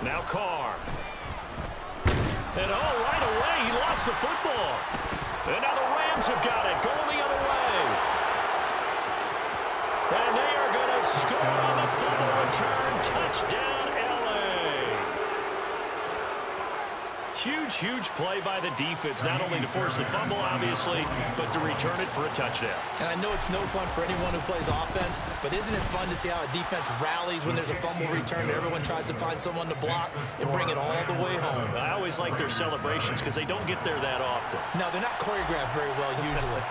Now Carr. And right away, he lost the football. And now the Rams have got it, going the other way. And they are going to score on the fumble return. Touchdown, L.A. Huge play by the defense, not only to force the fumble, obviously, but to return it for a touchdown. And I know it's no fun for anyone who plays offense, but isn't it fun to see how a defense rallies when there's a fumble return and everyone tries to find someone to block and bring it all the way home? I always like their celebrations because they don't get there that often. No, they're not choreographed very well usually.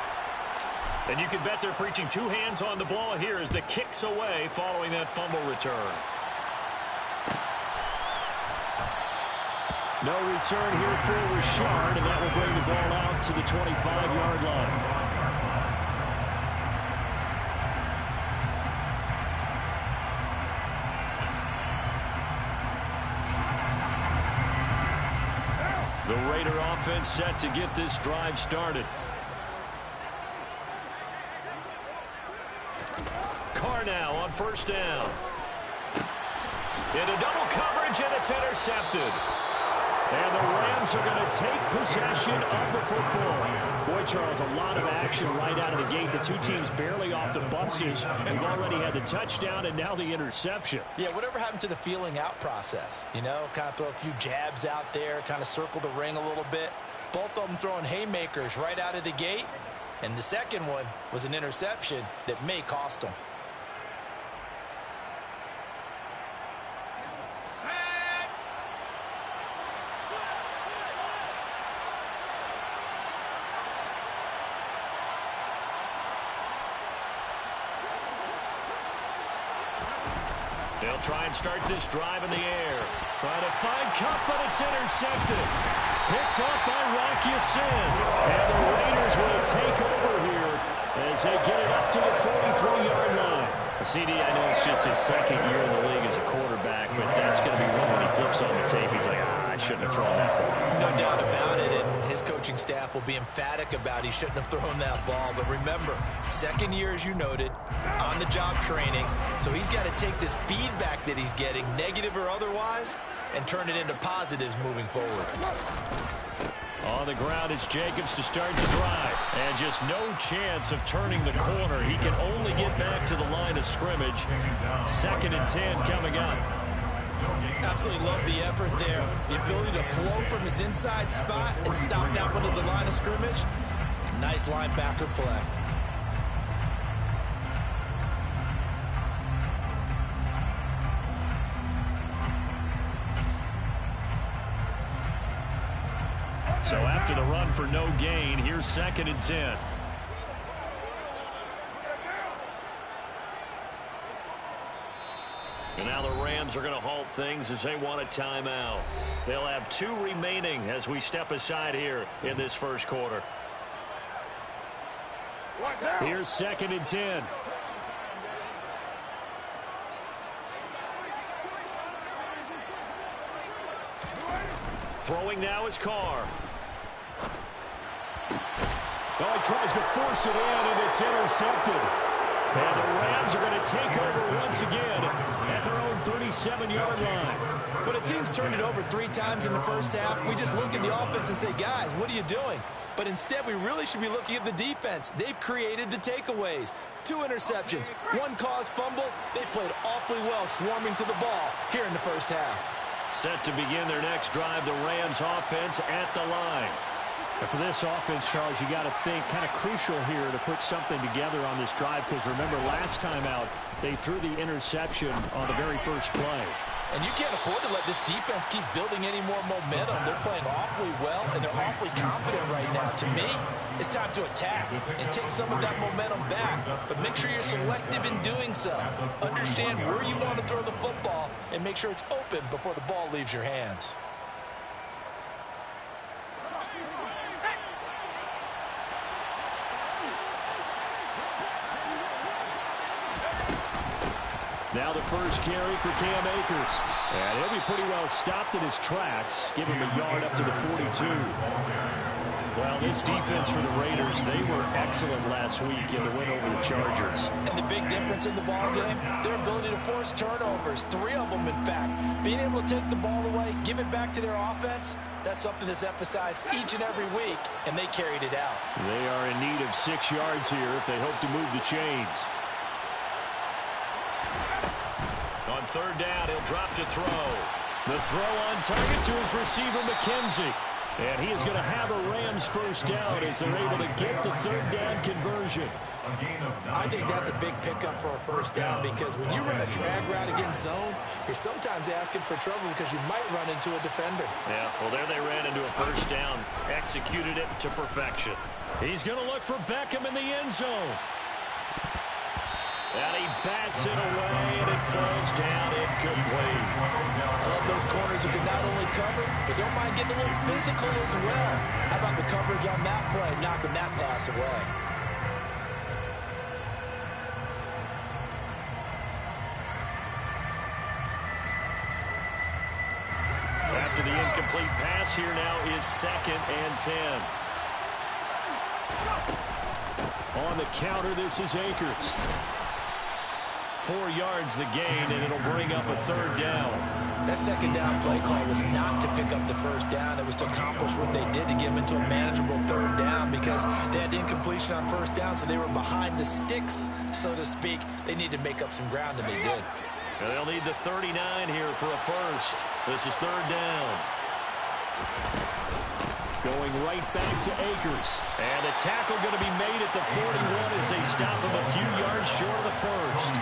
And you can bet they're preaching two hands on the ball here as the kick's away following that fumble return. No return here for Richard, and that will bring the ball out to the 25-yard line. The Raider offense set to get this drive started. Carr now on first down. Into double coverage, and it's intercepted. And the Rams are going to take possession of the football. Boy, Charles, a lot of action right out of the gate. The two teams barely off the buses. We've already had the touchdown and now the interception. Yeah, whatever happened to the feeling out process? You know, kind of throw a few jabs out there, kind of circle the ring a little bit. Both of them throwing haymakers right out of the gate. And the second one was an interception that may cost them. They'll try and start this drive in the air. Trying to find Cup, but it's intercepted. Picked up by Rocky Sin. And the Raiders will take over here as they get it up to the 43-yard line. CD, I know it's just his second year in the league as a quarterback, but that's going to be one when he flips on the tape. He's like, I shouldn't have thrown that ball. No doubt about it, and his coaching staff will be emphatic about he shouldn't have thrown that ball. But remember, second year, as you noted, on-the-job training, so he's got to take this feedback that he's getting, negative or otherwise, and turn it into positives moving forward. On the ground, it's Jacobs to start the drive. And just no chance of turning the corner. He can only get back to the line of scrimmage. 2nd and 10 coming up. Absolutely love the effort there. The ability to flow from his inside spot and stop that one at the line of scrimmage. Nice linebacker play. So after the run for no gain, here's 2nd and 10. And now the Rams are going to halt things as they want a timeout. They'll have 2 remaining as we step aside here in this first quarter. Here's 2nd and 10. Throwing now is Carr. Oh, he tries to force it in, and it's intercepted. And the Rams are going to take over once again at their own 37-yard line. When a team's turned it over 3 times in the first half, we just look at the offense and say, guys, what are you doing? But instead, we really should be looking at the defense. They've created the takeaways. 2 interceptions, 1 caused fumble. They played awfully well swarming to the ball here in the first half. Set to begin their next drive, the Rams offense at the line. And for this offense, Charles, you got to think kind of crucial here to put something together on this drive, because remember last time out, they threw the interception on the very first play. And you can't afford to let this defense keep building any more momentum. They're playing awfully well, and they're awfully confident right now. To me, it's time to attack and take some of that momentum back. But make sure you're selective in doing so. Understand where you want to throw the football and make sure it's open before the ball leaves your hands. Now the first carry for Cam Akers. And he'll be pretty well stopped in his tracks. Give him a yard up to the 42. Well, this defense for the Raiders, they were excellent last week in the win over the Chargers. And the big difference difference in the ball game? Their ability to force turnovers, 3 of them, in fact. Being able to take the ball away, give it back to their offense, that's something that's emphasized each and every week, and they carried it out. They are in need of 6 yards here if they hope to move the chains. On third down, he'll drop to throw. The throw on target to his receiver, McKenzie. And he is going to have a Rams first down as they're able to get the third down conversion. I think that's a big pickup for a first down because when you run a drag route against zone, you're sometimes asking for trouble because you might run into a defender. Yeah, well, there they ran into a first down, executed it to perfection. He's going to look for Beckham in the end zone. And he bats it away, and it falls down incomplete. I love those corners who can not only cover, but don't mind getting a little physical as well. How about the coverage on that play, knocking that pass away? After the incomplete pass, here now is 2nd and 10. On the counter, this is Akers. 4 yards the gain, and it'll bring up a third down. That second down play call was not to pick up the first down. It was to accomplish what they did to get them into a manageable third down because they had incompletion on first down, so they were behind the sticks, so to speak. They needed to make up some ground, and they did. And they'll need the 39 here for a first. This is third down. Going right back to Akers. And a tackle going to be made at the 41 as they stop him a few yards short of the first.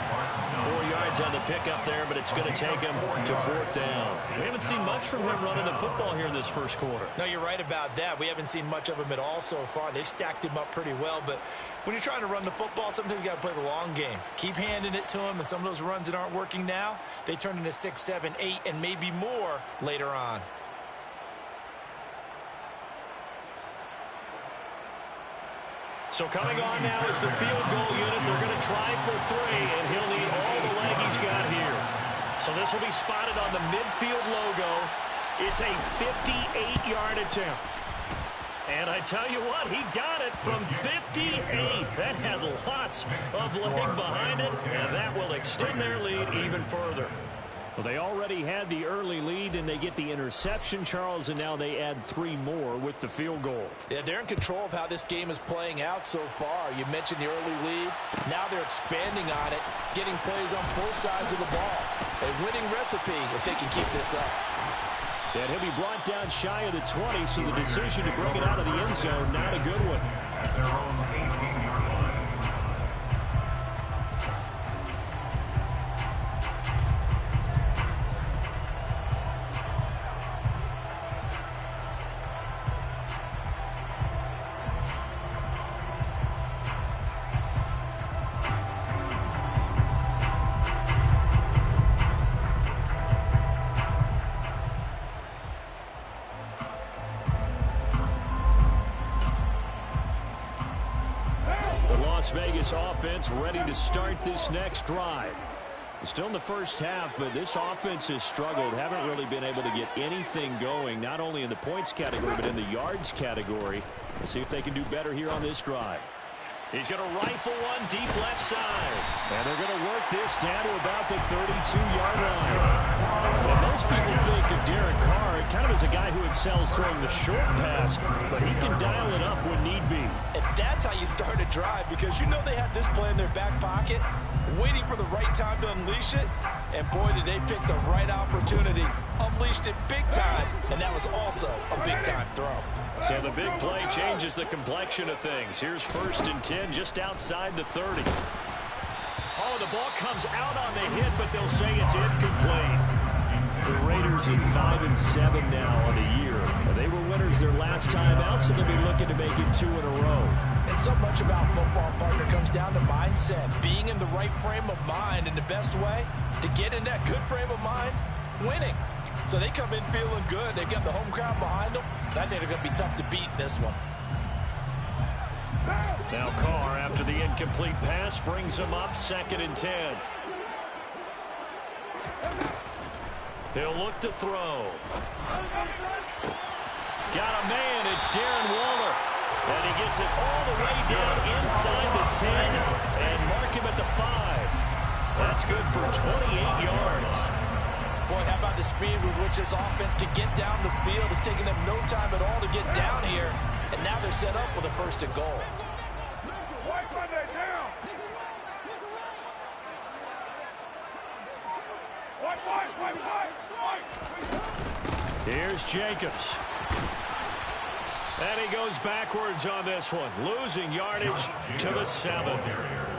4 yards on the pickup there, but it's going to take him to 4th down. We haven't seen much from him running the football here in this first quarter. No, you're right about that. We haven't seen much of him at all so far. They've stacked him up pretty well, but when you're trying to run the football, sometimes you got to play the long game. Keep handing it to him, and some of those runs that aren't working now, they turn into 6, 7, 8, and maybe more later on. So coming on now is the field goal unit. They're going to try for 3, and he'll need all the leg he's got here. So this will be spotted on the midfield logo. It's a 58-yard attempt. And I tell you what, he got it from 58. That had lots of leg behind it, and that will extend their lead even further. Well, they already had the early lead, and they get the interception, Charles, and now they add 3 more with the field goal. Yeah, they're in control of how this game is playing out so far. You mentioned the early lead. Now they're expanding on it, getting plays on both sides of the ball. A winning recipe if they can keep this up. And he'll be brought down shy of the 20, so the decision to bring it out of the end zone, not a good one. Las Vegas offense ready to start this next drive. Still in the first half, but this offense has struggled. Haven't really been able to get anything going, not only in the points category, but in the yards category. We'll see if they can do better here on this drive. He's going to rifle one deep left side. And they're going to work this down to about the 32-yard line. And most people think of Derek Carr kind of as a guy who excels throwing the short pass, but he can dial it up when need be. And that's how you start a drive, because you know they had this play in their back pocket, waiting for the right time to unleash it. And boy, did they pick the right opportunity. Unleashed it big time, and that was also a big-time throw. So the big play changes the complexion of things. Here's 1st and 10 just outside the 30. Oh, the ball comes out on the hit, but they'll say it's incomplete. The Raiders in 5 and 7 now on the year. They were winners their last time out, so they'll be looking to make it 2 in a row. And so much about football, partner, comes down to mindset. Being in the right frame of mind, and the best way to get in that good frame of mind, winning. So they come in feeling good. They've got the home crowd behind them. I think they're going to be tough to beat in this one. Now Carr, after the incomplete pass, brings him up 2nd and 10. He'll look to throw. Got a man. It's Darren Waller. And he gets it all the way down inside the 10 and mark him at the 5. That's good for 28 yards. Boy, how about the speed with which this offense can get down the field? It's taking them no time at all to get down here. And now they're set up with a 1st and goal. Here's Jacobs. And he goes backwards on this one, losing yardage to the 7.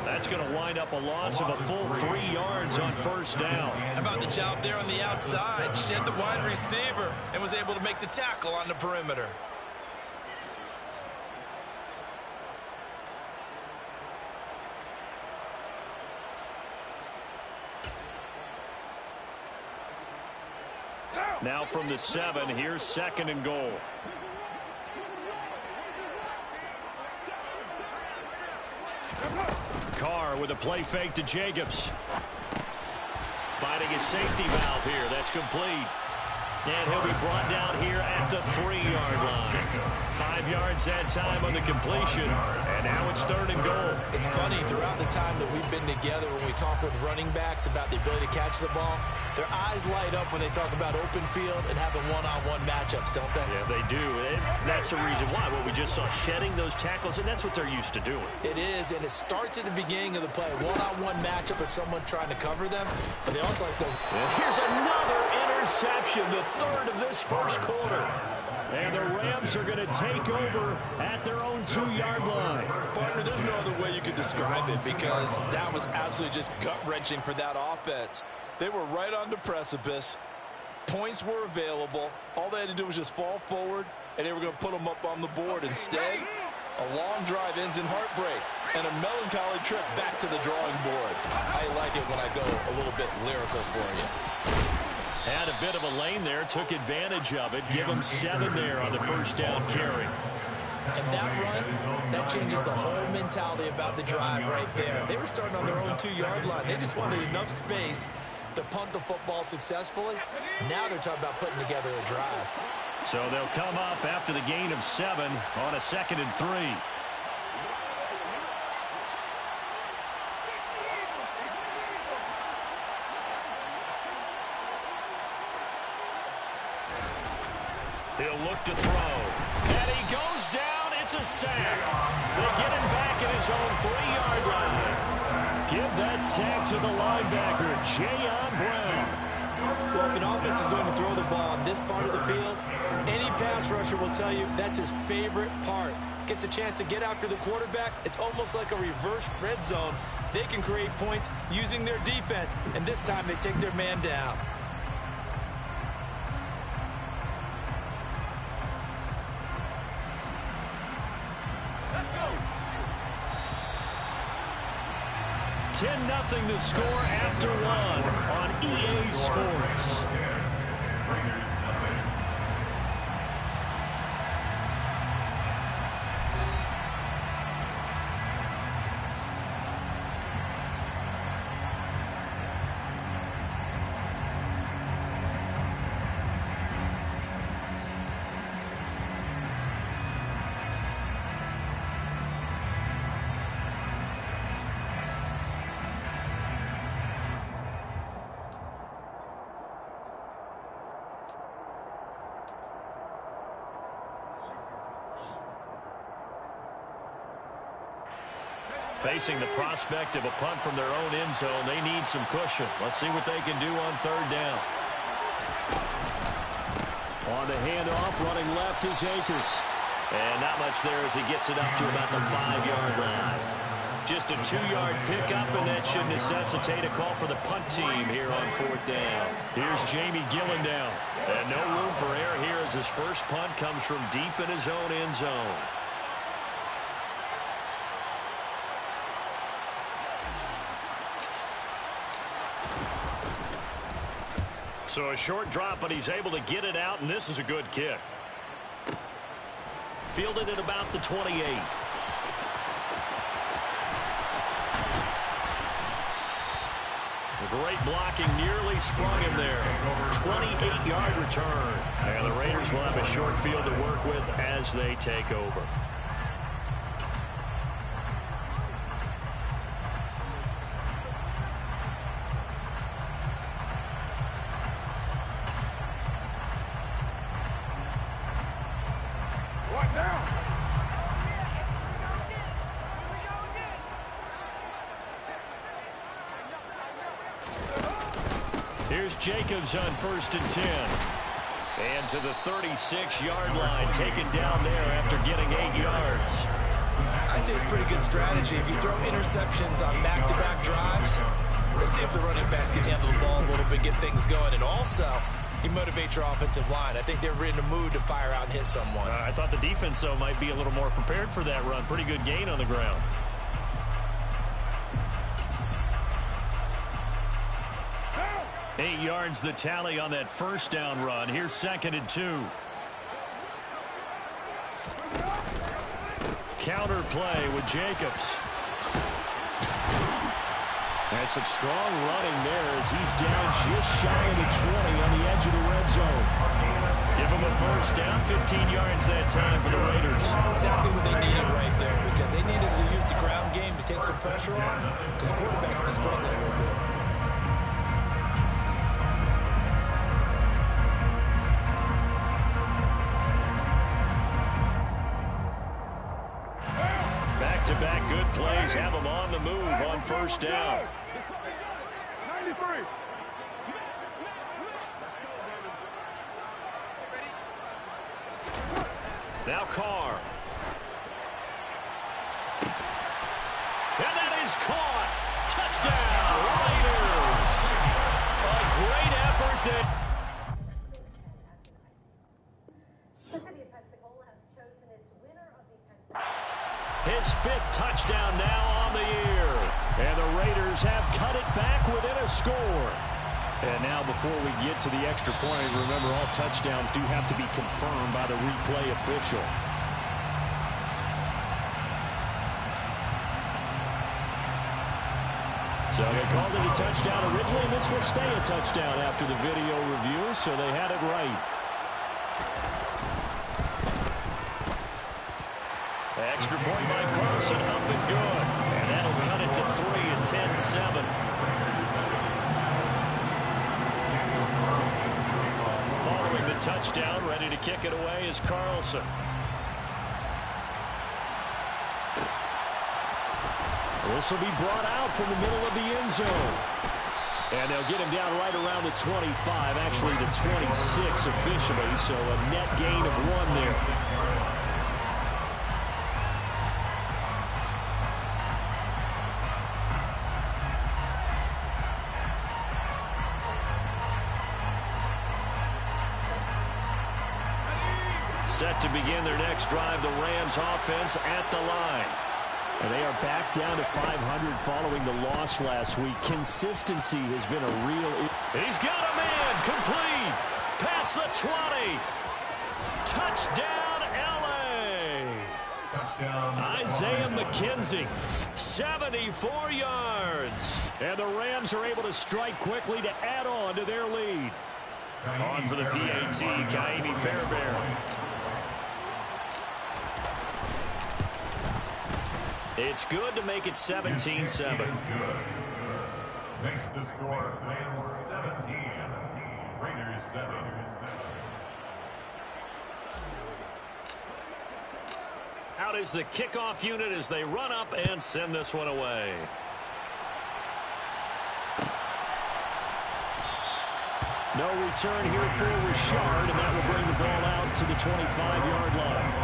That's going to wind up a loss of a full 3 yards on 1st down. How about the job there on the outside? Shed the wide receiver and was able to make the tackle on the perimeter. Now from the 7, here's 2nd and goal. Carr with a play fake to Jacobs. Finding his safety valve here. That's complete. And he'll be brought down here at the 3-yard line. 5 yards that time on the completion. And now it's 3rd and goal. It's funny, throughout the time that we've been together, when we talk with running backs about the ability to catch the ball, their eyes light up when they talk about open field and having one-on-one matchups, don't they? Yeah, they do. And that's the reason why. What we just saw, shedding those tackles, and that's what they're used to doing. It is, and it starts at the beginning of the play. One-on-one matchup with someone trying to cover them, but they also like those. Here's another interception, the 3rd of this 1st quarter. And the Rams are going to take over at their own 2-yard line. Partner, there's no other way you could describe it because that was absolutely just gut-wrenching for that offense. They were right on the precipice. Points were available. All they had to do was just fall forward, and they were going to put them up on the board. Instead, a long drive ends in heartbreak and a melancholy trip back to the drawing board. I like it when I go a little bit lyrical for you. Had a bit of a lane there, took advantage of it. Give him 7 there on the 1st down carry. And that run, that changes the whole mentality about the drive right there. They were starting on their own 2-yard line. They just wanted enough space to punt the football successfully. Now they're talking about putting together a drive. So they'll come up after the gain of 7 on a 2nd and 3. He'll look to throw. And he goes down. It's a sack. They get him back at his own 3-yard line. Give that sack to the linebacker, Jayon Brown. Well, if an offense is going to throw the ball on this part of the field, any pass rusher will tell you that's his favorite part. Gets a chance to get after the quarterback. It's almost like a reverse red zone. They can create points using their defense, and this time they take their man down. Let's go. 10-0 the score after 1 on EA Sports. Facing the prospect of a punt from their own end zone, they need some cushion. Let's see what they can do on 3rd down. On the handoff, running left is Akers. And not much there as he gets it up to about the 5-yard line. Just a 2-yard pickup, and that should necessitate a call for the punt team here on 4th down. Here's Jamie Gillen down. And no room for error here as his first punt comes from deep in his own end zone. So a short drop, but he's able to get it out, and this is a good kick. Fielded at about the 28. The great blocking nearly sprung him there. 28-yard return. And the Raiders will have a short field to work with as they take over. Here's Jacobs on 1st and 10. And to the 36-yard line, taken down there after getting 8 yards. I'd say it's pretty good strategy. If you throw interceptions on back-to-back drives, let's see if the running backs can handle the ball a little bit, get things going. And also, you motivate your offensive line. I think they're in the mood to fire out and hit someone. I thought the defense, though, might be a little more prepared for that run. Pretty good gain on the ground. Eight yards the tally on that first down run. Here's 2nd and 2. Counter play with Jacobs. There's some strong running there as he's down just shy of the 20 on the edge of the red zone. Give him a first down, 15 yards that time for the Raiders. Exactly what they needed right there, because they needed to use the ground game to take some pressure off, because the quarterback's been struggling a little bit. Back-to-back good plays have them on the move on first down. 93. Now Carr. And that is caught. Touchdown, Raiders. A great effort that... His 5th touchdown now on the year. And the Raiders have cut it back within a score. And now before we get to the extra point, remember all touchdowns do have to be confirmed by the replay official. So they called it a touchdown originally, and this will stay a touchdown after the video review, so they had it right. Extra point by Carlson, up and good. And that'll cut it to 3 and 10-7. Following the touchdown, ready to kick it away is Carlson. This will be brought out from the middle of the end zone. And they'll get him down right around the 25, actually the 26 officially, so a net gain of 1 there. Set to begin their next drive, the Rams offense at the line. And they are back down to 500 following the loss last week. Consistency has been a real... He's got a man, complete, past the 20. Touchdown, L.A. Touchdown. Isaiah McKenzie, 74 yards. And the Rams are able to strike quickly to add on to their lead. On for the PAT, Kaimi Fairbairn. It's good to make it 17-7. Makes the score Rams 17, Raiders 7. Out is the kickoff unit as they run up and send this one away. No return here for Richard, and that will bring the ball out to the 25-yard line.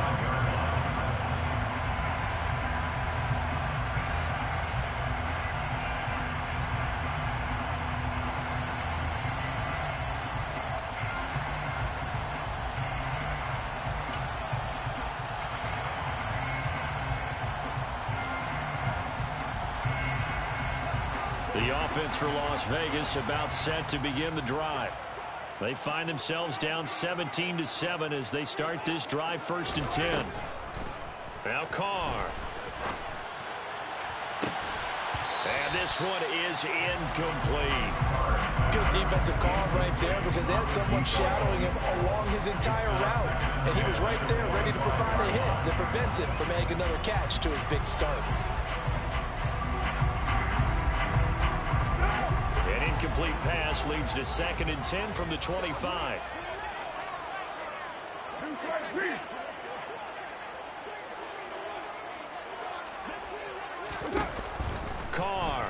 The offense for Las Vegas about set to begin the drive. They find themselves down 17-7 as they start this drive 1st and 10. Now Carr. And this one is incomplete. Good defensive call right there because they had someone shadowing him along his entire route. And he was right there ready to provide a hit that prevents him from making another catch to his big start. An incomplete pass leads to 2nd and 10 from the 25. Carr.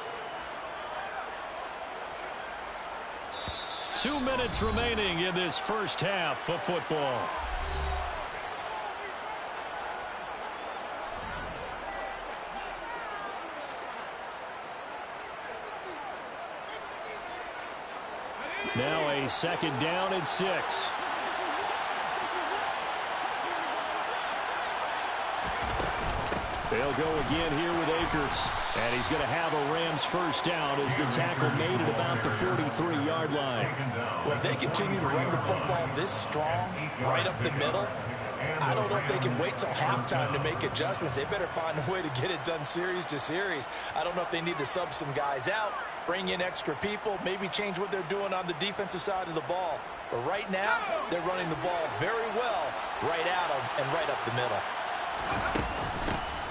2 minutes remaining in this first half of football. Now a second down and 6. They'll go again here with Akers. And he's going to have a Rams first down as the tackle made at about the 43-yard line. Well, if they continue to run the football this strong, right up the middle, I don't know if they can wait till halftime to make adjustments. They better find a way to get it done series to series. I don't know if they need to sub some guys out, bring in extra people, maybe change what they're doing on the defensive side of the ball. But right now, they're running the ball very well right at them and right up the middle.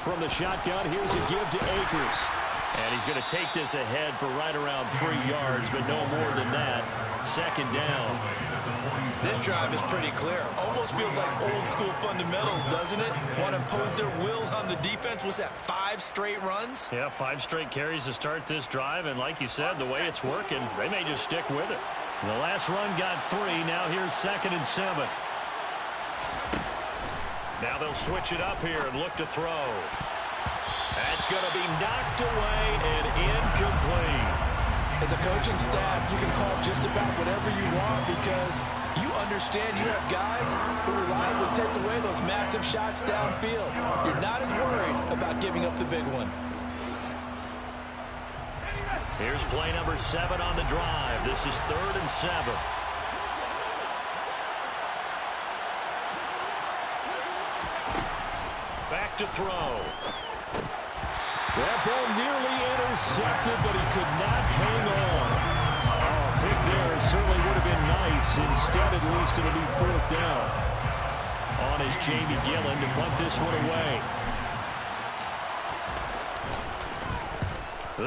From the shotgun, here's a give to Akers. And he's going to take this ahead for right around 3 yards, but no more than that. Second down. This drive is pretty clear. Almost feels like old school fundamentals, doesn't it? Want to impose their will on the defense. Was that 5 straight runs? Yeah, 5 straight carries to start this drive. And like you said, the way it's working, they may just stick with it. The last run got 3. Now here's 2nd and 7. Now they'll switch it up here and look to throw. That's going to be knocked away and incomplete. As a coaching staff, you can call just about whatever you want because you understand you have guys who reliably take away those massive shots downfield. You're not as worried about giving up the big one. Here's play number 7 on the drive. This is 3rd and 7. Back to throw. That ball nearly intercepted, but he could not hang on. Oh, pick there certainly would have been nice. Instead, at least it'll be 4th down. On is Jamie Gillen to punt this one away.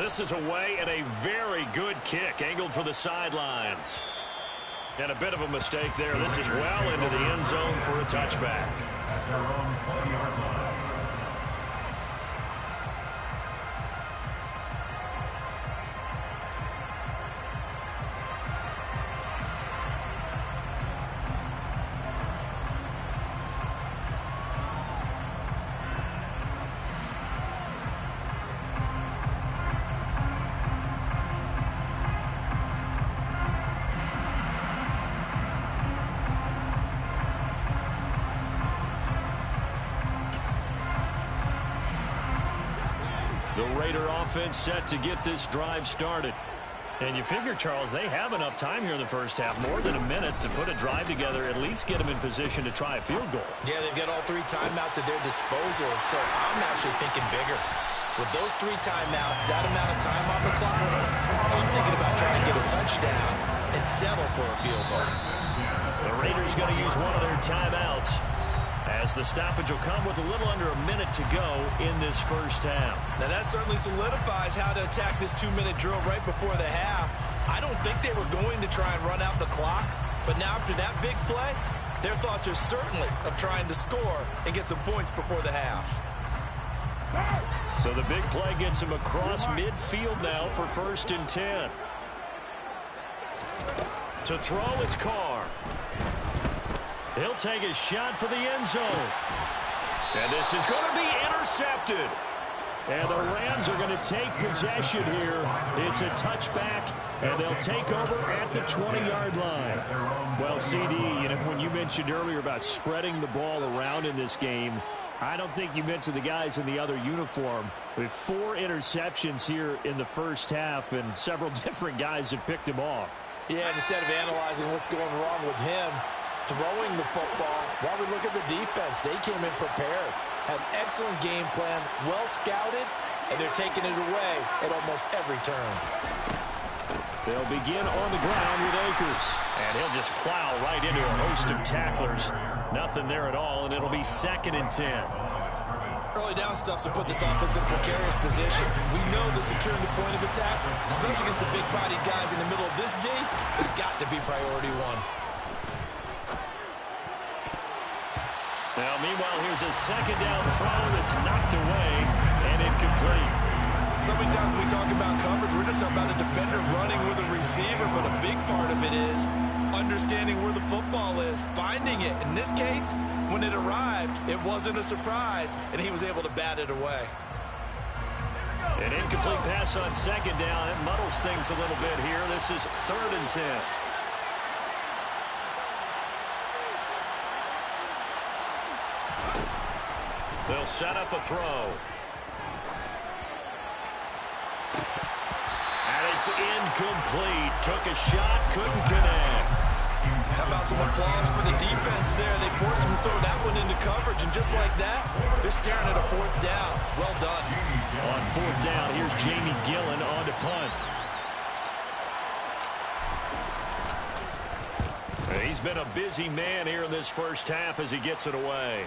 This is away and a very good kick, angled for the sidelines. And a bit of a mistake there. This is well into the end zone for a touchback. Their own 20-yard line. The Raider offense set to get this drive started. And you figure, Charles, they have enough time here in the first half, more than a minute, to put a drive together, at least get them in position to try a field goal. Yeah, they've got all 3 timeouts at their disposal, so I'm actually thinking bigger. With those 3 timeouts, that amount of time on the clock, I'm thinking about trying to get a touchdown and settle for a field goal. The Raiders going to use one of their timeouts, as the stoppage will come with a little under a minute to go in this first half. Now that certainly solidifies how to attack this 2-minute drill right before the half. I don't think they were going to try and run out the clock, but now after that big play, their thoughts are certainly of trying to score and get some points before the half. So the big play gets him across midfield now for 1st and 10. To throw, it's Carr. He'll take a shot for the end zone. And this is going to be intercepted. And the Rams are going to take possession here. It's a touchback, and they'll take over at the 20-yard line. Well, CD, when you mentioned earlier about spreading the ball around in this game, I don't think you mentioned the guys in the other uniform. With 4 interceptions here in the first half, and several different guys have picked him off. Yeah, instead of analyzing what's going wrong with him, throwing the football, while we look at the defense, they came in prepared, had an excellent game plan, well scouted, and they're taking it away at almost every turn. They'll begin on the ground with Akers, and he'll just plow right into a host of tacklers. Nothing there at all, and it'll be 2nd and 10. Early down stuff to put this offense in a precarious position. We know that securing the point of attack, especially against the big-bodied guys in the middle of this D, has got to be priority 1. Now, meanwhile, here's a 2nd down throw that's knocked away and incomplete. So many times when we talk about coverage, we're just talking about a defender running with a receiver, but a big part of it is understanding where the football is, finding it. In this case, when it arrived, it wasn't a surprise, and he was able to bat it away. An incomplete pass on second down. It muddles things a little bit here. This is 3rd and 10. They'll set up a throw. And it's incomplete. Took a shot, couldn't connect. How about some applause for the defense there? They forced him to throw that one into coverage, and just like that, they're staring at a 4th down. Well done. On 4th down, here's Jamie Gillen on to punt. He's been a busy man here in this first half as he gets it away.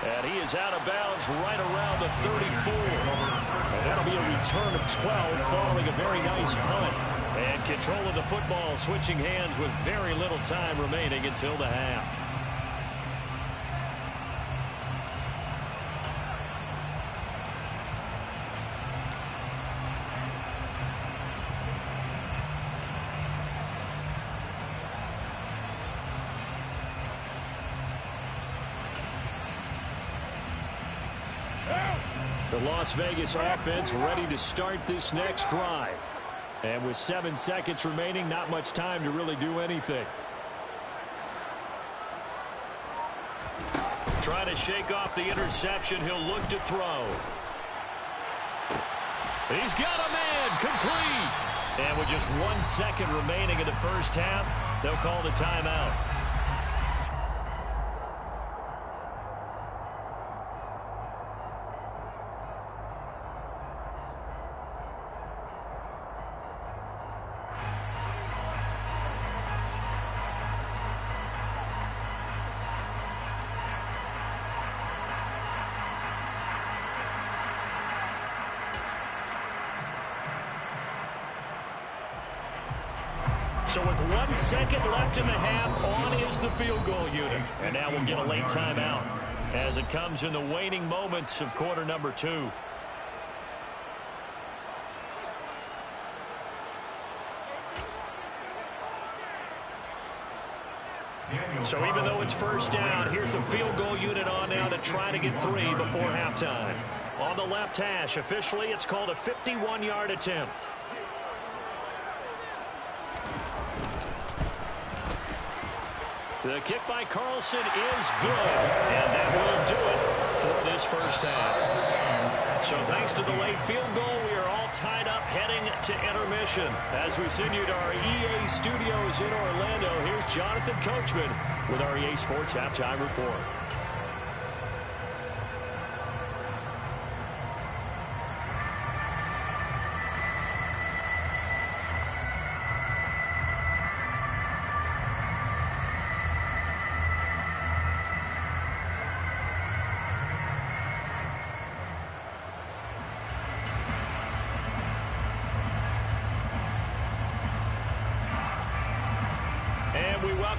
And he is out of bounds right around the 34. And that'll be a return of 12 following a very nice punt. And control of the football switching hands with very little time remaining until the half. The Las Vegas offense ready to start this next drive. And with 7 seconds remaining, not much time to really do anything. Trying to shake off the interception. He'll look to throw. He's got a man. Complete. And with just 1 second remaining in the first half, they'll call the timeout. So with 1 second left in the half, on is the field goal unit. And now we'll get a late timeout as it comes in the waning moments of quarter number 2. So even though it's first down, here's the field goal unit on now to try to get 3 before halftime. On the left hash, officially it's called a 51-yard attempt. The kick by Carlson is good, and that will do it for this first half. So thanks to the late field goal, we are all tied up heading to intermission. As we send you to our EA studios in Orlando, here's Jonathan Coachman with our EA Sports Halftime Report.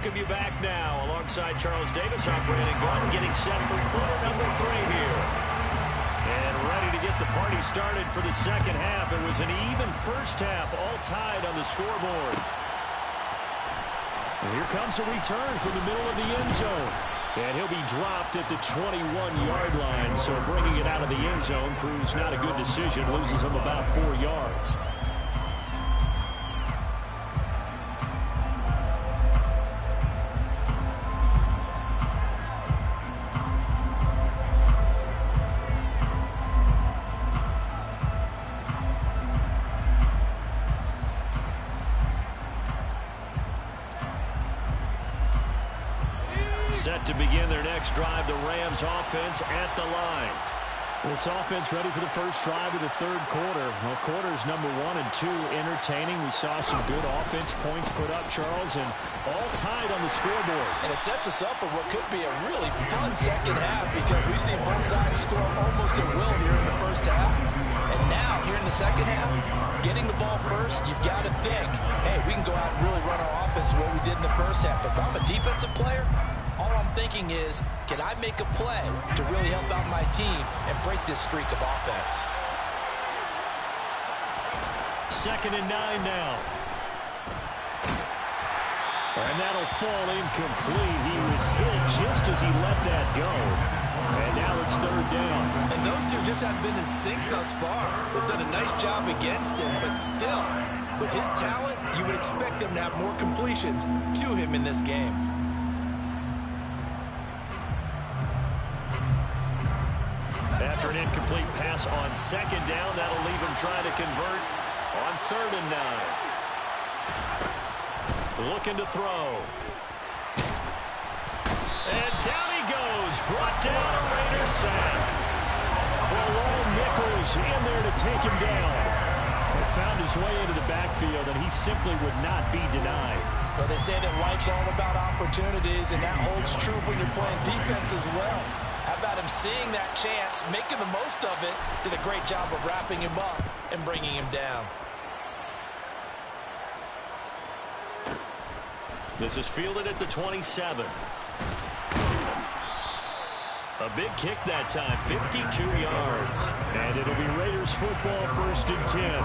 Welcome you back now alongside Charles Davis. I'm Brandon Gunn getting set for quarter number 3 here. And ready to get the party started for the second half. It was an even first half, all tied on the scoreboard. And here comes a return from the middle of the end zone. And he'll be dropped at the 21-yard line. So bringing it out of the end zone proves not a good decision. Loses him about 4 yards. Set to begin their next drive, the Rams offense at the line. This offense ready for the first drive of the third quarter. Well, quarters number 1 and 2 entertaining. We saw some good offense points put up, Charles, and all tied on the scoreboard. And it sets us up for what could be a really fun second half because we've seen both sides score almost at will here in the first half. And now, here in the second half, getting the ball first, you've got to think, hey, we can go out and really run our offense the way we did in the first half. If I'm a defensive player, all I'm thinking is Can I make a play to really help out my team and break this streak of offense? 2nd and 9 now. And that'll fall incomplete. He was hit just as he let that go. And now it's 3rd down. And those two just have been in sync thus far. They've done a nice job against him, but still, with his talent, you would expect them to have more completions to him in this game. After an incomplete pass on 2nd down, that'll leave him trying to convert on 3rd and 9. Looking to throw. And down he goes. Brought down a Raider sack. Lone Nichols in there to take him down. He found his way into the backfield, and he simply would not be denied. Well, they say that life's all about opportunities, and that holds true when you're playing defense as well. How about him seeing that chance, making the most of it, did a great job of wrapping him up and bringing him down. This is fielded at the 27. A big kick that time, 52 yards. And it'll be Raiders football, 1st and 10.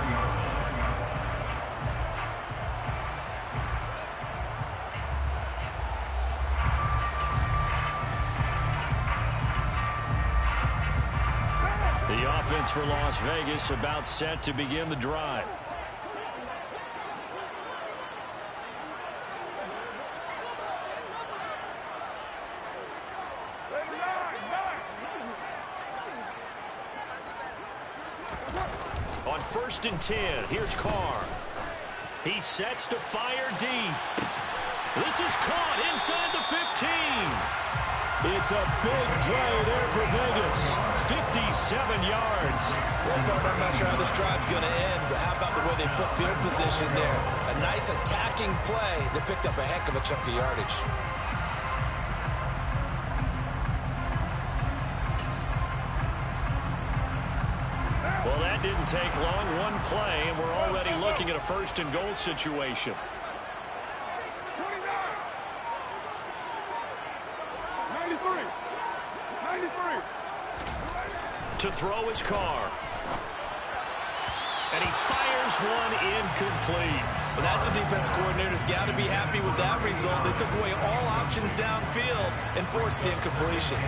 The offense for Las Vegas about set to begin the drive. On 1st and 10, here's Carr. He sets to fire deep. This is caught inside the 15. It's a big play there for Vegas. 57 yards. Well, partner, I'm not sure how this drive's going to end, but how about the way they flip field position there? A nice attacking play that picked up a heck of a chunk of yardage. Well, that didn't take long. One play, and we're already looking at a 1st and goal situation. 93. To throw his Carr. And he fires one incomplete. Well, that's a defense coordinator's got to be happy with that result. They took away all options downfield and forced the incompletion.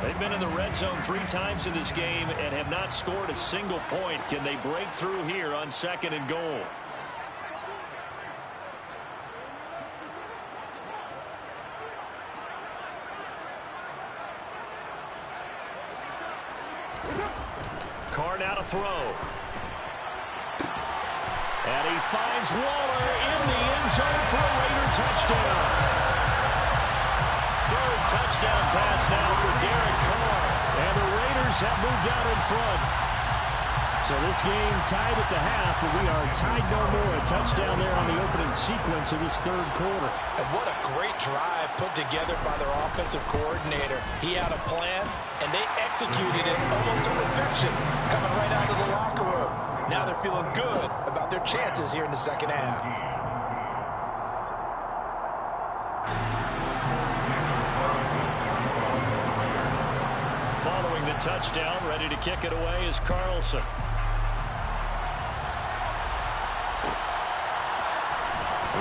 They've been in the red zone 3 times in this game and have not scored a single point. Can they break through here on 2nd and goal? Carr now to throw. And he finds Waller in the end zone for a Raider touchdown. 3rd touchdown pass now for Derek Carr. And the Raiders have moved out in front. So this game tied at the half, but we are tied no more. A touchdown there on the opening sequence of this 3rd quarter. And what a great drive put together by their offensive coordinator. He had a plan, and they executed it almost to perfection, coming right out of the locker room. Now they're feeling good about their chances here in the 2nd half. Following the touchdown, ready to kick it away is Carlson.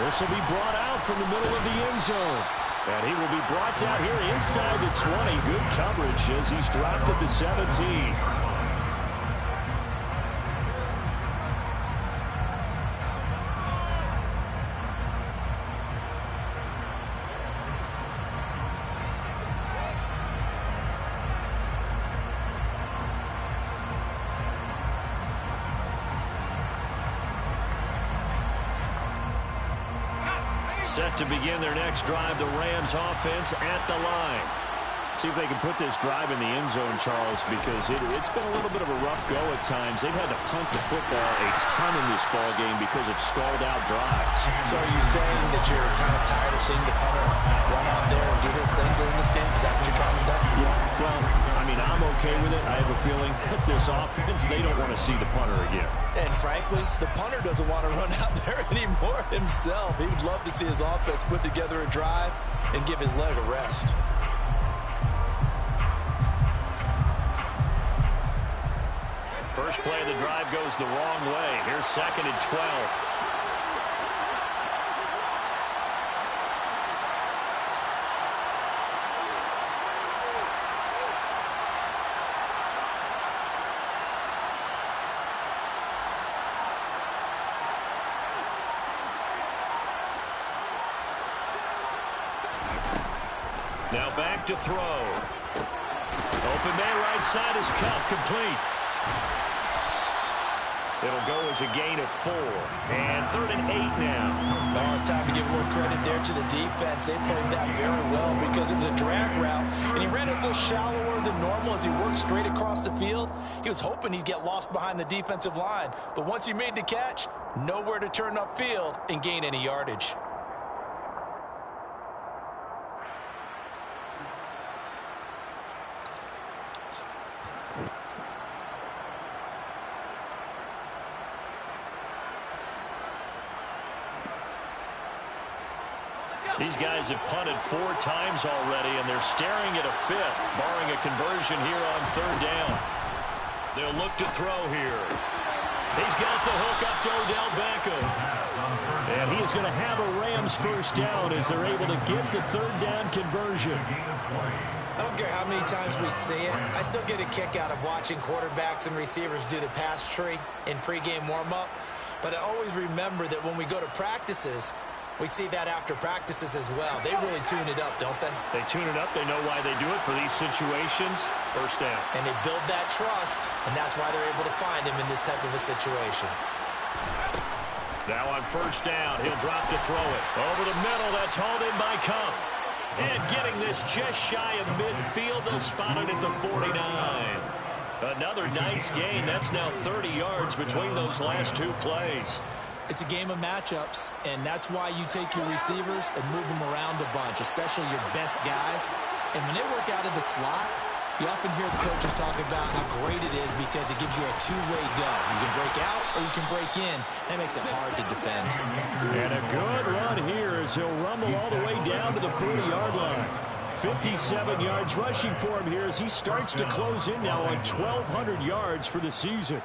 This will be brought out from the middle of the end zone. And he will be brought down here inside the 20. Good coverage as he's dropped at the 17. Set to begin their next drive, the Rams offense at the line. See if they can put this drive in the end zone, Charles, because it's been a little bit of a rough go at times. They've had to punt the football a ton in this ball game because of stalled out drives. So are you saying that you're kind of tired of seeing the punter run out there and do his thing during this game? Is that what you're trying to say? Yeah. Well, I mean, I'm okay with it. I have a feeling that this offense, they don't want to see the punter again. And frankly, the punter doesn't want to run out there anymore himself. He would love to see his offense put together a drive and give his leg a rest. First play of the drive goes the wrong way. Here's 2nd and 12. Now back to throw. Open man right side is Cup, complete. It'll go as a gain of 4. And 3rd and 8 now. Oh, it's time to give more credit there to the defense. They played that very well because it was a drag route, and he ran it a little shallower than normal as he worked straight across the field. He was hoping he'd get lost behind the defensive line, but once he made the catch, nowhere to turn upfield and gain any yardage. These guys have punted 4 times already, and they're staring at a 5th, barring a conversion here on 3rd down. They'll look to throw here. He's got the hook up to Odell Beckham. And he is going to have a Rams first down as they're able to get the 3rd down conversion. I don't care how many times we see it. I still get a kick out of watching quarterbacks and receivers do the pass tree in pregame warm-up. But I always remember that when we go to practices, we see that after practices as well. They really tune it up, don't they? They tune it up. They know why they do it for these situations. First down. And they build that trust, and that's why they're able to find him in this type of a situation. Now on first down, he'll drop to throw it. Over the middle, that's hauled in by Cup. And getting this just shy of midfield, they'll spot it at the 49. Another nice gain. That's now 30 yards between those last 2 plays. It's a game of matchups, and that's why you take your receivers and move them around a bunch, especially your best guys. And when they work out of the slot, you often hear the coaches talk about how great it is because it gives you a two-way go. You can break out or you can break in. That makes it hard to defend. And a good run here as he'll rumble all the way down to the 40-yard line. 57 yards rushing for him here as he starts to close in now on 1,200 yards for the season.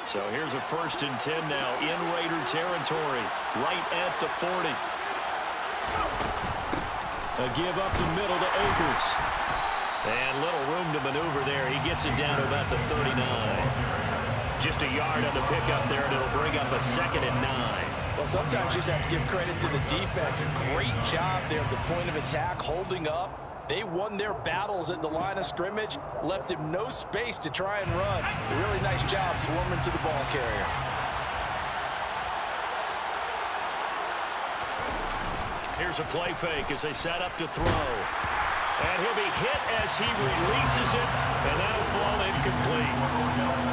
So here's a 1st and 10 now in Raider territory, right at the 40. A give up the middle to Akers. And little room to maneuver there. He gets it down to about the 39. Just a yard on the pickup there, and it'll bring up a 2nd and 9. Well, sometimes you just have to give credit to the defense. Great job there at the point of attack, holding up. They won their battles at the line of scrimmage, left him no space to try and run. A really nice job swarming to the ball carrier. Here's a play fake as they set up to throw. And he'll be hit as he releases it, and that'll fall incomplete.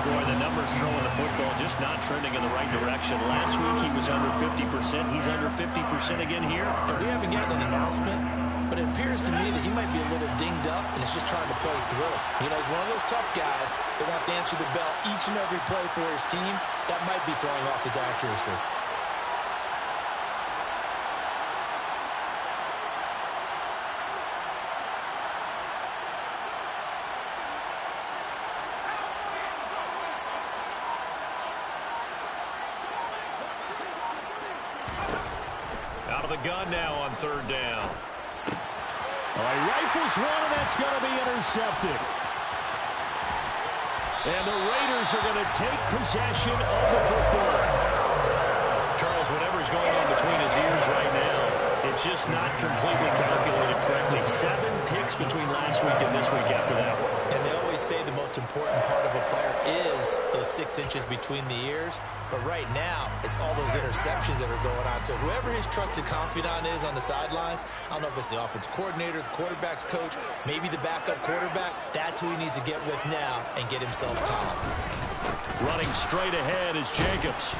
Boy, the numbers throwing the football just not trending in the right direction. Last week he was under 50%. He's under 50% again here. And we haven't gotten an announcement, but it appears to me that he might be a little dinged up and is just trying to play through. You know, he's one of those tough guys that wants to answer the bell each and every play for his team. That might be throwing off his accuracy. Out of the gun now on 3rd down. All right, rifles one, and that's going to be intercepted. And the Raiders are going to take possession of the football. Charles, whatever's going on between his ears right now, it's just not completely calculated correctly. 7 picks between last week and this week after that one. And they always say the most important part of a player is those 6 inches between the ears. But right now, it's all those interceptions that are going on. So whoever his trusted confidant is on the sidelines, I don't know if it's the offense coordinator, the quarterback's coach, maybe the backup quarterback, that's who he needs to get with now and get himself calm. Running straight ahead is Jacobs.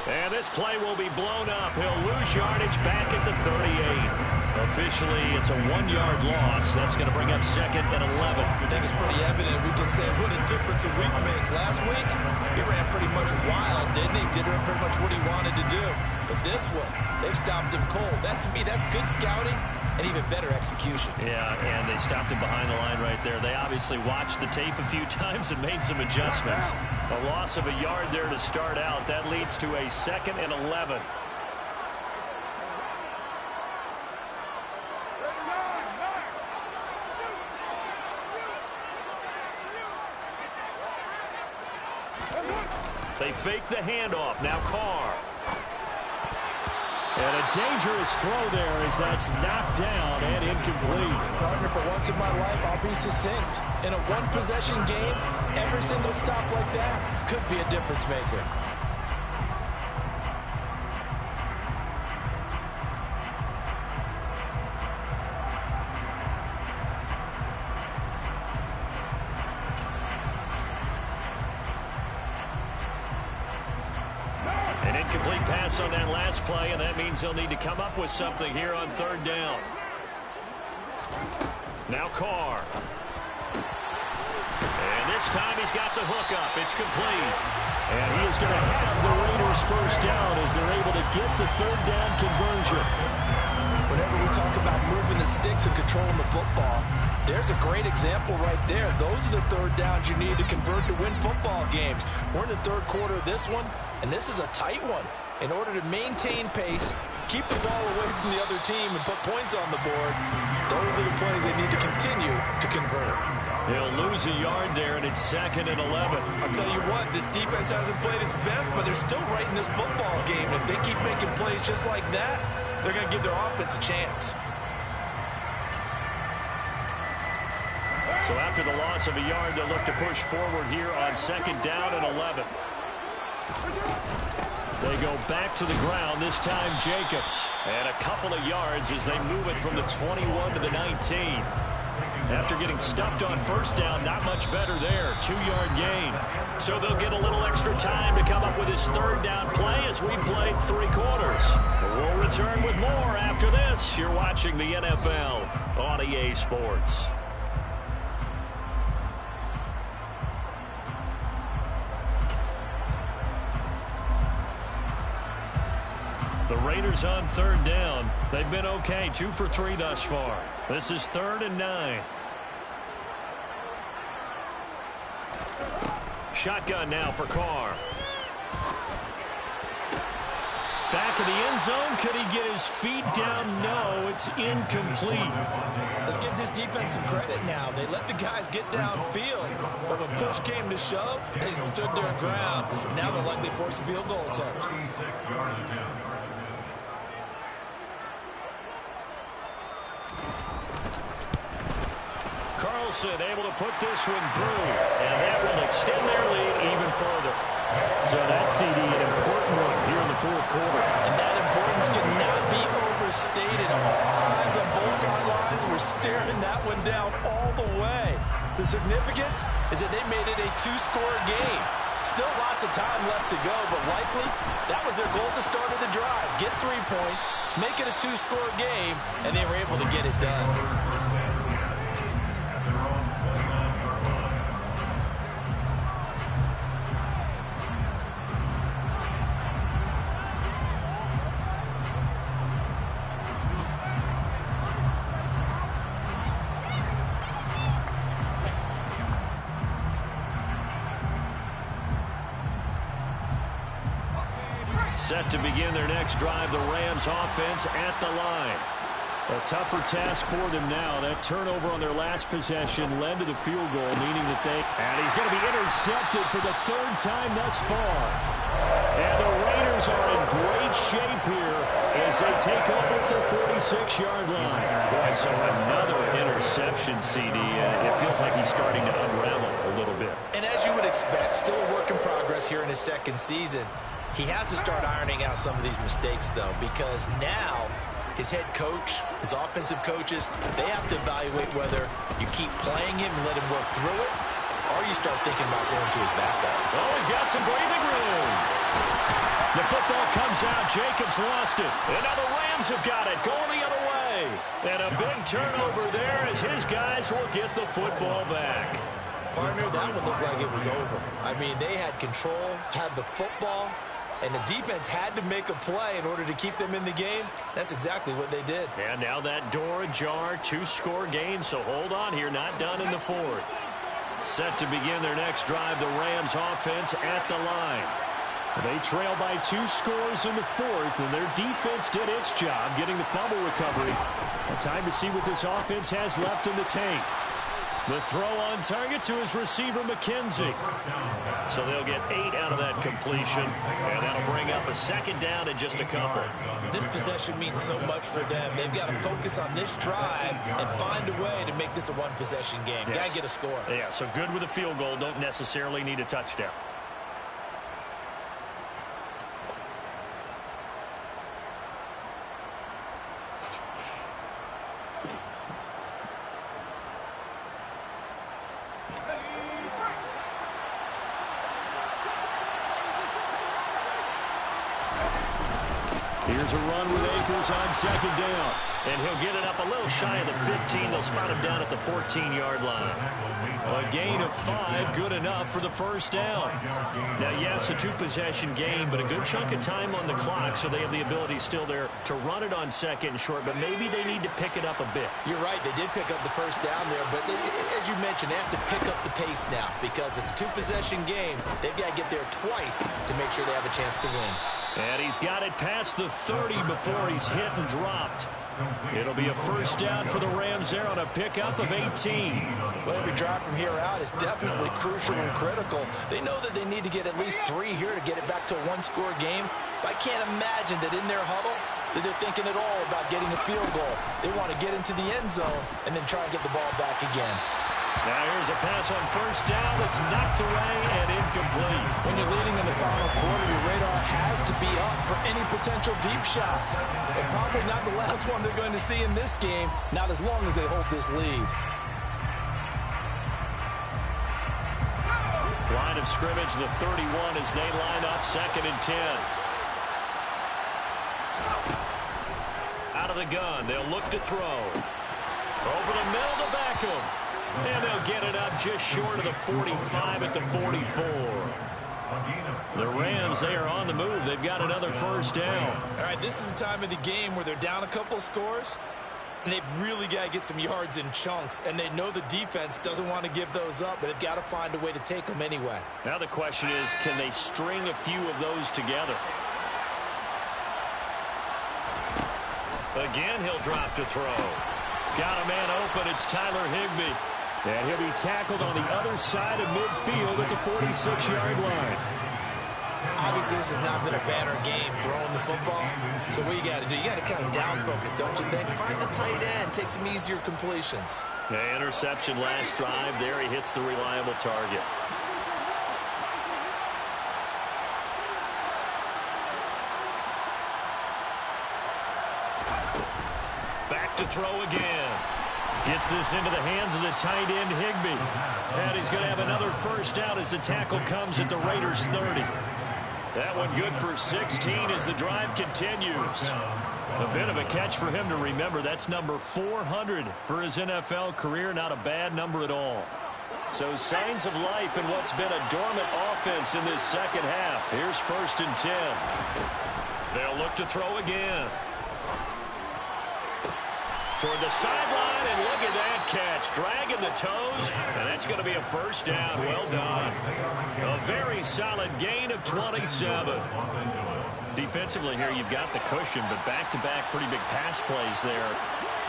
And this play will be blown up. He'll lose yardage back at the 38. Officially, it's a 1-yard loss. That's going to bring up 2nd and 11. I think it's pretty evident. We can say what a difference a week makes. Last week, he ran pretty much wild, didn't he? Did pretty much what he wanted to do. But this one, they stopped him cold. That, to me, that's good scouting and even better execution. Yeah, and they stopped him behind the line right there. They obviously watched the tape a few times and made some adjustments. A loss of a yard there to start out. That leads to a 2nd and 11. They fake the handoff. Now Carr. And a dangerous throw there as that's knocked down and incomplete. Partner, for once in my life, I'll be succinct. In a one-possession game, every single stop like that could be a difference maker. An incomplete pass on that last play, and that means they'll need to come up with something here on 3rd down. Now Carr. And this time he's got the hook up. It's complete. And he is going to have the Raiders 1st down as they're able to get the 3rd down conversion. Whenever we talk about moving the sticks and controlling the football, there's a great example right there. Those are the 3rd downs you need to convert to win football games. We're in the 3rd quarter of this one, and this is a tight one. In order to maintain pace, keep the ball away from the other team, and put points on the board, those are the plays they need to continue to convert. He'll lose a yard there, and it's 2nd and 11. I'll tell you what, this defense hasn't played its best, but they're still right in this football game. If they keep making plays just like that, they're going to give their offense a chance. So after the loss of a yard, they'll look to push forward here on 2nd down and 11. They go back to the ground, this time Jacobs. And a couple of yards as they move it from the 21 to the 19. After getting stuffed on 1st down, not much better there. 2-yard gain. So they'll get a little extra time to come up with his 3rd down play as we played 3 quarters. We'll return with more after this. You're watching the NFL on EA Sports. The Raiders on 3rd down. They've been okay, 2 for 3 thus far. This is 3rd and 9. Shotgun now for Carr. Back of the end zone. Could he get his feet down? No, it's incomplete. Let's give this defense some credit now. They let the guys get downfield, but when push came to shove, they stood their ground. Now they'll likely force a field goal attempt. 36-yard attempt. Carlson able to put this one through, and that will extend their lead even further. So that CD, an important one here in the 4th quarter. And that importance cannot be overstated. All eyes on both sidelines were staring that one down all the way. The significance is that they made it a 2-score game. Still lots of time left to go, but likely that was their goal at the start of the drive. Get 3 points, make it a 2-score game, and they were able to get it done. Set to begin their next drive, the Rams offense at the line. A tougher task for them now. That turnover on their last possession led to the field goal, meaning that and he's going to be intercepted for the 3rd time thus far. And the Raiders are in great shape here as they take over at the 46-yard line. Boy, so another interception, CD. It feels like he's starting to unravel a little bit. And as you would expect, still a work in progress here in his 2nd season. He has to start ironing out some of these mistakes, though, because now his head coach, his offensive coaches, they have to evaluate whether you keep playing him and let him work through it, or you start thinking about going to his backup. Oh, he's got some breathing room. The football comes out. Jacobs lost it. And now the Rams have got it. Going the other way. play. And a big turnover there as his guys will get the football back. Partner, that one looked like it was over. I mean, they had control, had the football, and the defense had to make a play in order to keep them in the game. That's exactly what they did. And now that door ajar, 2-score game, so hold on here, not done in the fourth. Set to begin their next drive, the Rams offense at the line. They trail by 2 scores in the fourth, and their defense did its job getting the fumble recovery. A time to see what this offense has left in the tank. The throw on target to his receiver, McKenzie. So they'll get 8 out of that completion, and that'll bring up a second down in just a couple. This possession means so much for them. They've got to focus on this drive and find a way to make this a one-possession game. Yes. Got to get a score. Yeah, so good with a field goal. Don't necessarily need a touchdown. Here's a run with Akers on second down. And he'll get it up a little shy of the 15. They'll spot him down at the 14-yard line. A gain of 5, good enough for the first down. Now, yes, a 2-possession game, but a good chunk of time on the clock, so they have the ability still there to run it on second and short, but maybe they need to pick it up a bit. You're right. They did pick up the first down there, but as you mentioned, they have to pick up the pace now because it's a 2-possession game. They've got to get there twice to make sure they have a chance to win. And he's got it past the 30 before he's hit and dropped. It'll be a first down for the Rams there on a pickup of 18. Well, every drive from here out is definitely crucial and critical. They know that they need to get at least 3 here to get it back to a 1-score game. But I can't imagine that in their huddle that they're thinking at all about getting a field goal. They want to get into the end zone and then try and get the ball back again. Now here's a pass on first down that's knocked away and incomplete. When you're leading in the final quarter, your radar has to be up for any potential deep shots. And probably not the last one they're going to see in this game, not as long as they hold this lead. Line of scrimmage, the 31 as they line up, 2nd and 10. Out of the gun, they'll look to throw. Over the middle to Beckham. And they'll get it up just short of the 45 at the 44. The Rams, they are on the move. They've got another first down. All right, this is the time of the game where they're down a couple of scores, and they've really got to get some yards in chunks, and they know the defense doesn't want to give those up, but they've got to find a way to take them anyway. Now the question is, can they string a few of those together? Again, he'll drop to throw. Got a man open. It's Tyler Higbee. And he'll be tackled on the other side of midfield at the 46-yard line. Obviously, this has not been a banner game throwing the football. So what you got to do, you got to kind of down focus, don't you think? Find the tight end, take some easier completions. The interception last drive. There he hits the reliable target. Back to throw again. Gets this into the hands of the tight end, Higbee. And he's going to have another first down as the tackle comes at the Raiders' 30. That one good for 16 as the drive continues. A bit of a catch for him to remember. That's number 400 for his NFL career. Not a bad number at all. So signs of life in what's been a dormant offense in this second half. Here's 1st and 10. They'll look to throw again. Toward the sideline, and look at that catch. Dragging the toes, and that's going to be a first down. Well done. A very solid gain of 27. Defensively here, you've got the cushion, but back-to-back pretty big pass plays there.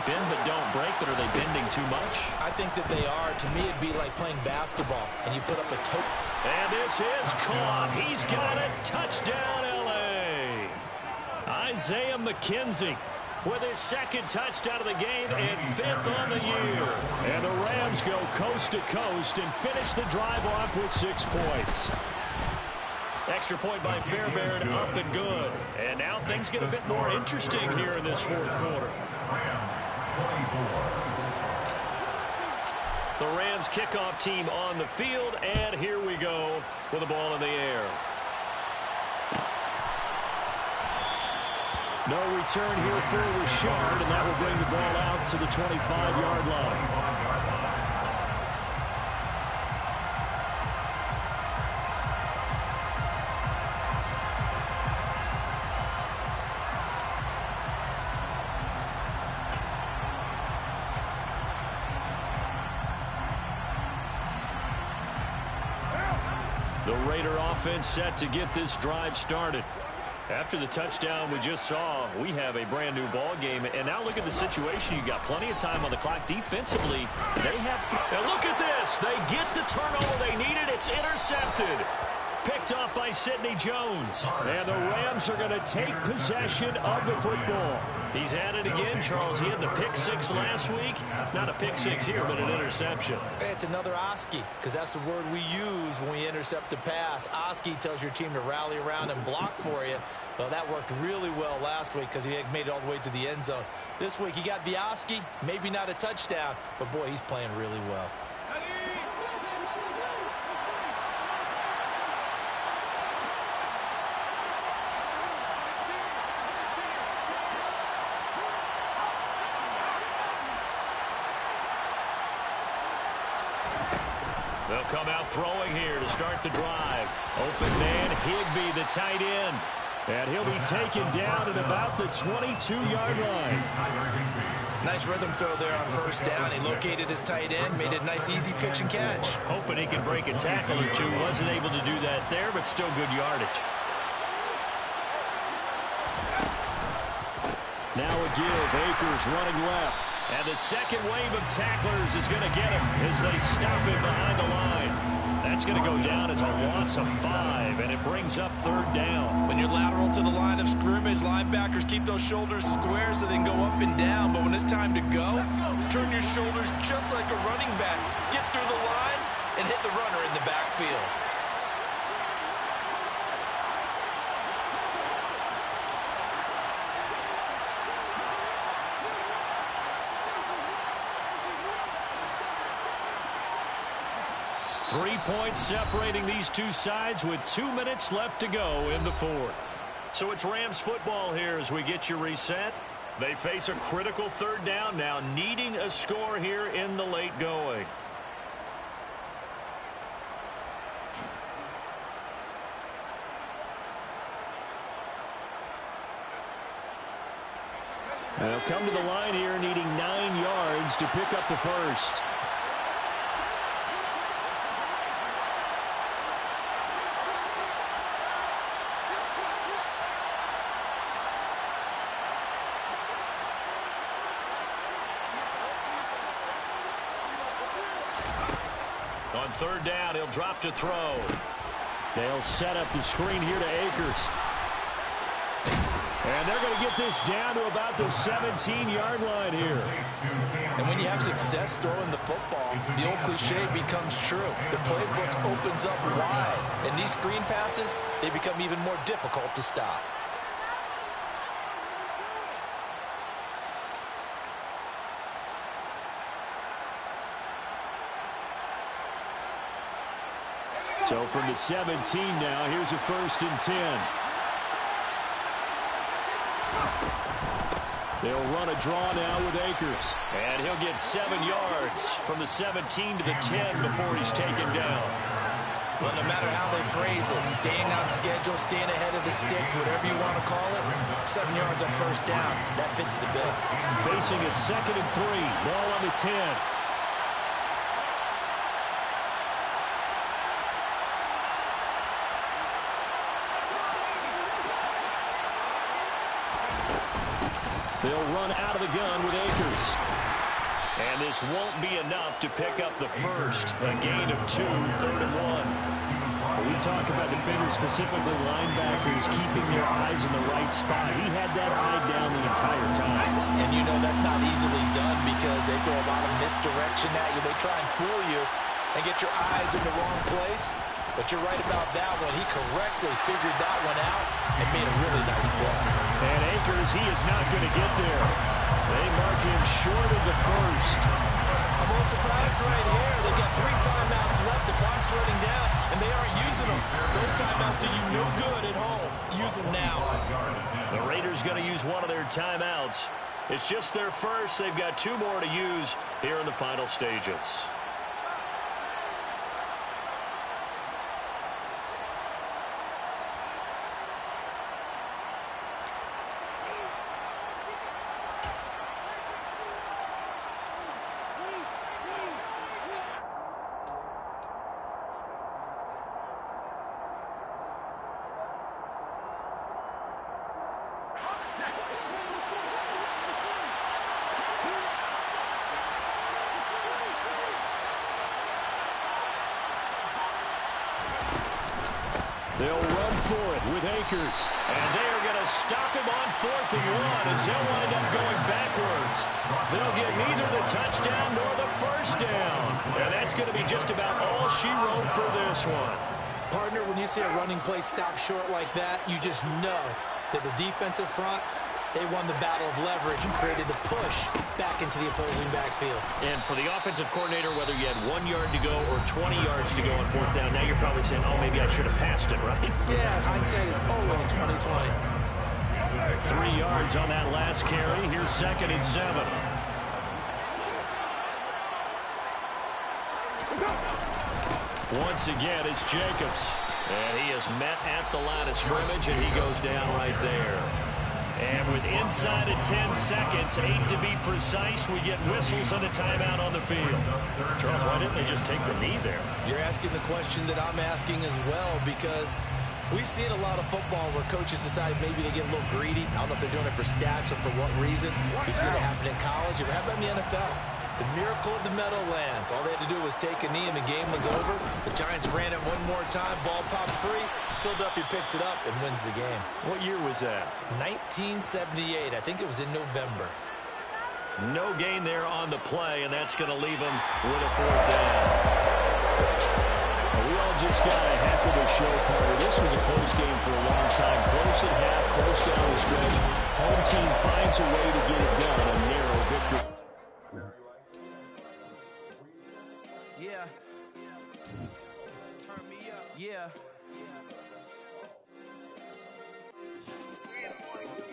Bend but don't break, but are they bending too much? I think that they are. To me, it'd be like playing basketball, and you put up a toe. And this is caught. He's got it. Touchdown, L.A. Isaiah McKenzie with his 2nd touchdown of the game and 5th on the year. And the Rams go coast to coast and finish the drive off with 6 points. Extra point by Fairbairn, up and good. And now things get a bit more interesting here in this 4th quarter. The Rams kickoff team on the field, and here we go with the ball in the air. No return here for Richard, and that will bring the ball out to the 25-yard line. The Raider offense set to get this drive started. After the touchdown we just saw, we have a brand new ball game. And now look at the situation. You got plenty of time on the clock. Defensively, they have... Now look at this. They get the turnover they needed. It's intercepted. Picked off by Sidney Jones. And the Rams are going to take possession of the football. He's at it again, Charles. He had the pick six last week. Not a pick six here, but an interception. Hey, it's another Oski, because that's the word we use when we intercept a pass. Oski tells your team to rally around and block for you. Well, that worked really well last week because he made it all the way to the end zone. This week, he got the Oski, maybe not a touchdown, but boy, he's playing really well. They'll come out throwing here to start the drive. Open man, Higbee, the tight end. And he'll be taken down at about the 22-yard line. Nice rhythm throw there on first down. He located his tight end, made it a nice, easy pitch and catch. Hoping he can break a tackle or two. Wasn't able to do that there, but still good yardage. Now a give. Akers running left. And the second wave of tacklers is going to get him as they stop him behind the line. That's going to go down as a loss of 5, and it brings up third down. When you're lateral to the line of scrimmage, linebackers keep those shoulders square so they can go up and down. But when it's time to go, turn your shoulders just like a running back. Get through the line and hit the runner in the backfield. Three points separating these two sides with 2 minutes left to go in the fourth. So it's Rams football here as we get you reset. They face a critical third down now, needing a score here in the late going. They'll come to the line here needing 9 yards to pick up the first. On third down, he'll drop to throw. They'll set up the screen here to Akers. And they're going to get this down to about the 17-yard line here. And when you have success throwing the football, the old cliche becomes true. The playbook opens up wide. And these screen passes, they become even more difficult to stop. So from the 17 now, here's a 1st and 10. They'll run a draw now with Akers. And he'll get 7 yards from the 17 to the 10 before he's taken down. Well, no matter how they phrase it, staying on schedule, staying ahead of the sticks, whatever you want to call it, 7 yards on first down, that fits the bill. Facing a 2nd and 3, ball on the 10. They'll run out of the gun with Akers. And this won't be enough to pick up the first. A gain of 2, 3rd and 1. We talk about defenders, specifically linebackers, keeping their eyes in the right spot. He had that eye down the entire time. And you know that's not easily done because they throw a lot of misdirection at you. They try and fool you and get your eyes in the wrong place. But you're right about that one. He correctly figured that one out and made a really nice play. And Akers, he is not going to get there. They mark him short of the first. I'm a little surprised right here. They've got 3 timeouts left. The clock's running down, and and they aren't using them. Those timeouts do you no good at home. Use them now. The Raiders going to use one of their timeouts. It's just their first. They've got 2 more to use here in the final stages. They'll run for it with Akers. And they are going to stop him on 4th and 1 as they'll wind up going backwards. They'll get neither the touchdown nor the first down. And that's going to be just about all she wrote for this one. Partner, when you see a running play stop short like that, you just know that the defensive front, they won the battle of leverage and created the push back into the opposing backfield. And for the offensive coordinator, whether you had 1 yard to go or 20 yards to go on 4th down, now you're probably saying, oh, maybe I should have passed it, right? Yeah, hindsight is always 20/20. 3 yards on that last carry. Here's 2nd and 7. Once again, it's Jacobs. And he is met at the line of scrimmage, and he goes down right there. And with inside of 10 seconds, 8 to be precise, we get whistles and a timeout on the field. Charles, why didn't they just take the knee there? You're asking the question that I'm asking as well, because we've seen a lot of football where coaches decide maybe they get a little greedy. I don't know if they're doing it for stats or for what reason. We've seen it happen in college. How about in the NFL? The miracle of the Meadowlands. All they had to do was take a knee and the game was over. The Giants ran it one more time. Ball popped free. Philadelphia picks it up and wins the game. What year was that? 1978. I think it was in November. No gain there on the play, and that's going to leave them with a 4th down. We all just got a heck of a show, partner. This was a close game for a long time. Close at half, close down the stretch. Home team finds a way to get it done. A narrow victory. Yeah. Turn me up. Yeah.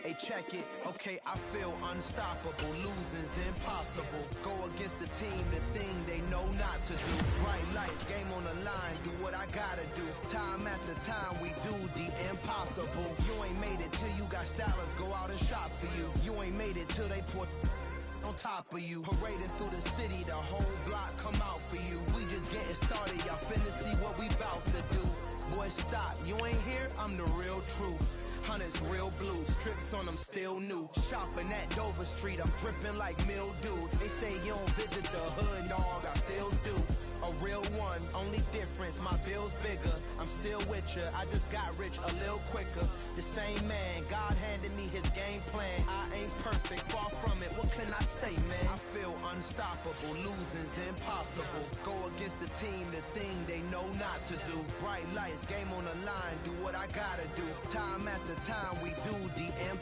Hey, check it. Okay, I feel unstoppable. Losing's impossible. Go against the team, the thing they know not to do. Bright lights, game on the line. Do what I gotta do. Time after time, we do the impossible. You ain't made it till you got stylers go out and shop for you. You ain't made it till they put on top of you. Parading through the city, the whole block come out for you. We just getting started, y'all finna see what we bout to do. Boy, stop, you ain't here, I'm the real truth. Hunters, real blue, strips on them still new. Shopping at Dover Street, I'm dripping like mildew. They say you don't visit the hood, dog, I still do. A real one, only difference, my bill's bigger. I'm still with ya, I just got rich a little quicker. The same man, God handed me his game plan. I ain't perfect, far from it, what can I say, man? I feel unstoppable, losing's impossible. Go against the team, the thing they know not to do. Bright lights, game on the line, do what I gotta do. Time after time, we do the impossible.